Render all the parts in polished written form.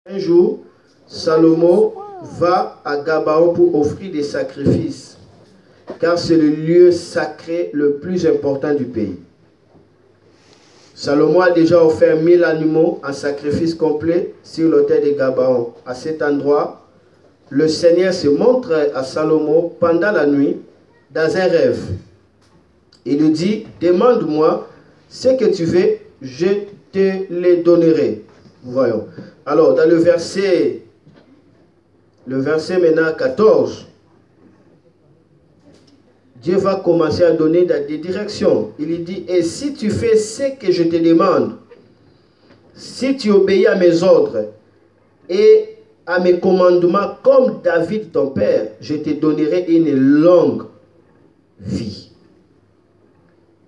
Un jour, Salomon va à Gabaon pour offrir des sacrifices, car c'est le lieu sacré le plus important du pays. Salomon a déjà offert 1000 animaux en sacrifice complet sur l'autel de Gabaon. À cet endroit, le Seigneur se montre à Salomon pendant la nuit dans un rêve. Il lui dit, demande-moi ce que tu veux, je te le donnerai. Voyons. Alors, dans le verset maintenant 14, Dieu va commencer à donner des directions. Il lui dit, et si tu fais ce que je te demande, si tu obéis à mes ordres et à mes commandements comme David ton père, je te donnerai une longue vie.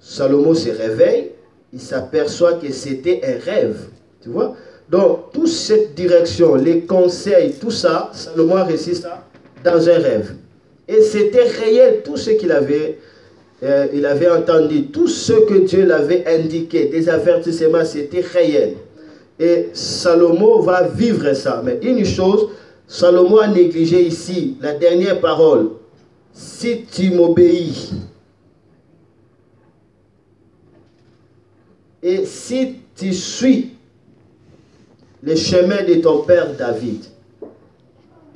Salomon se réveille, il s'aperçoit que c'était un rêve. Tu vois? Donc, toute cette direction, les conseils, tout ça, Salomon a reçu ça dans un rêve. Et c'était réel, tout ce qu'il avait, il avait entendu, tout ce que Dieu l'avait indiqué, des avertissements, c'était réel. Et Salomon va vivre ça. Mais une chose, Salomon a négligé ici la dernière parole. Si tu m'obéis, et si tu suis le chemin de ton père David,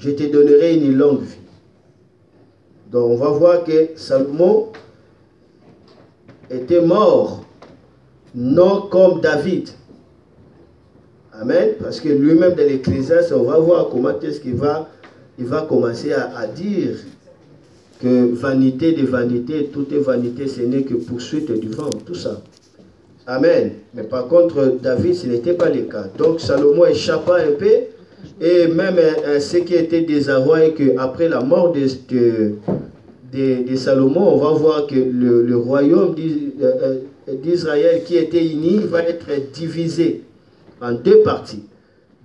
je te donnerai une longue vie. Donc on va voir que Salomon était mort, non comme David. Amen. Parce que lui-même dans l'Ecclésiaste, on va voir comment est-ce qu'il va commencer à dire que vanité de vanité, tout est vanité, ce n'est que poursuite du vent, tout ça. Amen. Mais par contre, David, ce n'était pas le cas. Donc Salomon échappa un peu, et même ce qui était désarroi, qu'après la mort de Salomon, on va voir que le royaume d'Israël qui était uni va être divisé en deux parties.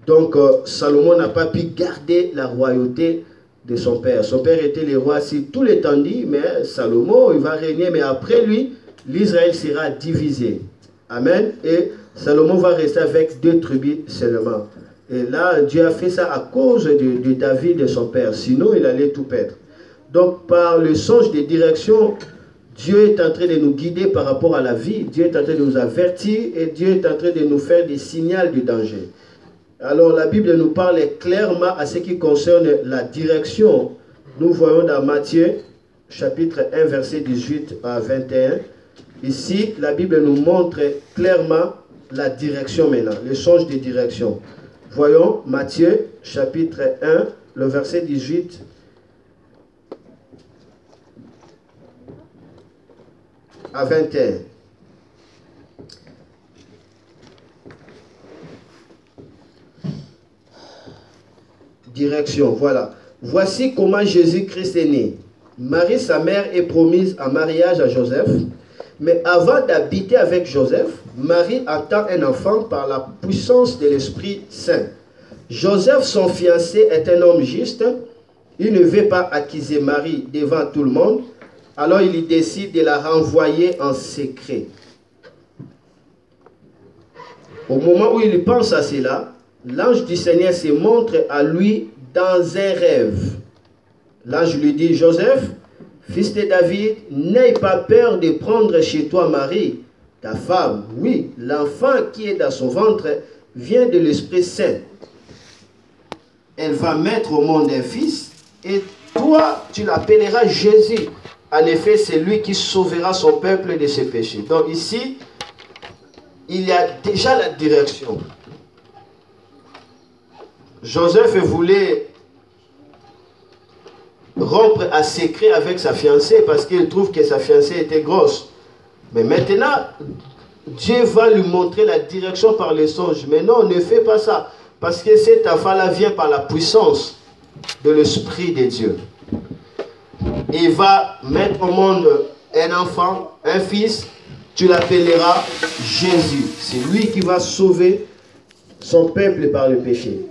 Donc Salomon n'a pas pu garder la royauté de son père. Son père était le roi sur tout l'étendue, mais Salomon, il va régner, mais après lui, l'Israël sera divisé. Amen. Et Salomon va rester avec 2 tribus seulement. Et là, Dieu a fait ça à cause de David et son père. Sinon, il allait tout perdre. Donc, par le songe de direction, Dieu est en train de nous guider par rapport à la vie. Dieu est en train de nous avertir et Dieu est en train de nous faire des signaux du danger. Alors, la Bible nous parle clairement à ce qui concerne la direction. Nous voyons dans Matthieu, chapitre 1, verset 18 à 21. Ici, la Bible nous montre clairement la direction maintenant, le songe de direction. Voyons Matthieu, chapitre 1, le verset 18 à 21. Direction, voilà. Voici comment Jésus-Christ est né. Marie, sa mère, est promise en mariage à Joseph. Mais avant d'habiter avec Joseph, Marie attend un enfant par la puissance de l'Esprit Saint. Joseph, son fiancé, est un homme juste. Il ne veut pas accuser Marie devant tout le monde. Alors il décide de la renvoyer en secret. Au moment où il pense à cela, l'ange du Seigneur se montre à lui dans un rêve. L'ange lui dit, Joseph, fils de David, n'aie pas peur de prendre chez toi Marie, ta femme. Oui, l'enfant qui est dans son ventre vient de l'Esprit Saint. Elle va mettre au monde un fils, et toi, tu l'appelleras Jésus. En effet, c'est lui qui sauvera son peuple de ses péchés. Donc ici, il y a déjà la direction. Joseph voulait rompre à secret avec sa fiancée parce qu'il trouve que sa fiancée était grosse. Mais maintenant, Dieu va lui montrer la direction par les songes. Mais non, ne fais pas ça. Parce que cet enfant-là vient par la puissance de l'Esprit de Dieu. Il va mettre au monde un enfant, un fils, tu l'appelleras Jésus. C'est lui qui va sauver son peuple par le péché.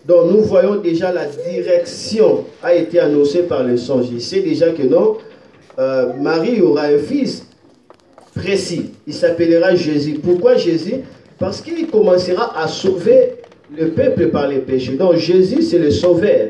Donc nous voyons déjà la direction a été annoncée par le songe. Il sait déjà que non, Marie aura un fils précis. Il s'appellera Jésus. Pourquoi Jésus? Parce qu'il commencera à sauver le peuple par les péchés. Donc Jésus, c'est le sauveur.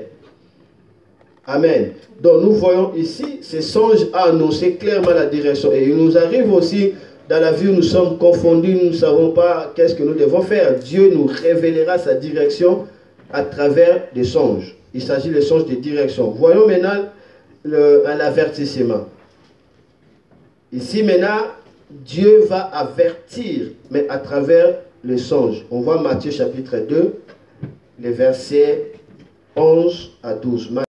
Amen. Donc nous voyons ici, ce songe a annoncé clairement la direction. Et il nous arrive aussi, dans la vie où nous sommes confondus, nous ne savons pas qu'est-ce que nous devons faire. Dieu nous révélera sa direction à travers des songes. Il s'agit des songes de direction. Voyons maintenant l'avertissement. Ici maintenant, Dieu va avertir, mais à travers le songe. On voit Matthieu chapitre 2, les versets 11 à 12.